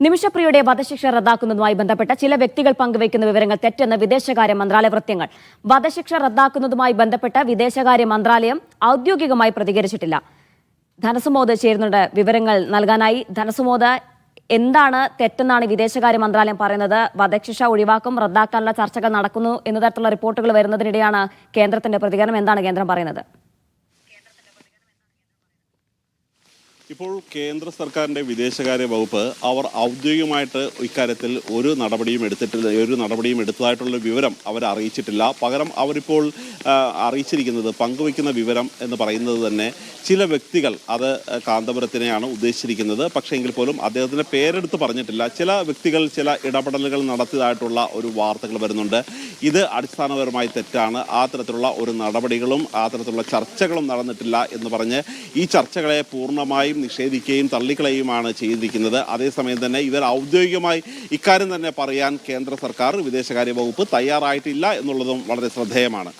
നിമിഷപ്രിയയുടെ വധശിക്ഷ റദ്ദാക്കുന്നതുമായി ബന്ധപ്പെട്ട ചില വ്യക്തികൾ പങ്കുവയ്ക്കുന്ന വിവരങ്ങൾ തെറ്റെന്ന് വിദേശകാര്യ മന്ത്രാലയ വൃത്തങ്ങൾ. വധശിക്ഷ റദ്ദാക്കുന്നതുമായി ബന്ധപ്പെട്ട വിദേശകാര്യ മന്ത്രാലയം ഔദ്യോഗികമായി പ്രതികരിച്ചിട്ടില്ല. ധനസുമോദ് ചേരുന്നുണ്ട് വിവരങ്ങൾ നൽകാനായി. ധനസുമോദ്, എന്താണ് തെറ്റെന്നാണ് വിദേശകാര്യ മന്ത്രാലയം പറയുന്നത്? വധശിക്ഷ ഒഴിവാക്കും, റദ്ദാക്കാനുള്ള ചർച്ചകൾ നടക്കുന്നു എന്ന തരത്തിലുള്ള റിപ്പോർട്ടുകൾ വരുന്നതിനിടെയാണ് കേന്ദ്രത്തിന്റെ പ്രതികരണം. എന്താണ് കേന്ദ്രം പറയുന്നത്? ഇപ്പോൾ കേന്ദ്ര സർക്കാരിൻ്റെ വിദേശകാര്യ വകുപ്പ് അവർ ഔദ്യോഗികമായിട്ട് ഇക്കാര്യത്തിൽ ഒരു നടപടിയും എടുത്തതായിട്ടുള്ള വിവരം അവരെ അറിയിച്ചിട്ടില്ല. പകരം അവരിപ്പോൾ അറിയിച്ചിരിക്കുന്നത്, പങ്കുവയ്ക്കുന്ന വിവരം എന്ന് പറയുന്നത് തന്നെ ചില വ്യക്തികൾ, അത് കാന്തപുരത്തിനെയാണ് ഉദ്ദേശിച്ചിരിക്കുന്നത്. പക്ഷേ എങ്കിൽ പോലും അദ്ദേഹത്തിൻ്റെ പേരെടുത്ത് പറഞ്ഞിട്ടില്ല. ചില വ്യക്തികൾ ചില ഇടപെടലുകൾ നടത്തിയതായിട്ടുള്ള ഒരു വാർത്തകൾ വരുന്നുണ്ട്. ഇത് അടിസ്ഥാനപരമായി തെറ്റാണ്. ആ തരത്തിലുള്ള ഒരു നടപടികളും ആ തരത്തിലുള്ള ചർച്ചകളും നടന്നിട്ടില്ല എന്ന് പറഞ്ഞ് ഈ ചർച്ചകളെ പൂർണ്ണമായും നിഷേധിക്കുകയും തള്ളിക്കളയുമാണ് ചെയ്തിരിക്കുന്നത്. അതേസമയം തന്നെ ഇവർ ഔദ്യോഗികമായി ഇക്കാര്യം തന്നെ പറയാൻ കേന്ദ്ര സർക്കാർ, വിദേശകാര്യ വകുപ്പ് തയ്യാറായിട്ടില്ല എന്നുള്ളതും വളരെ ശ്രദ്ധേയമാണ്.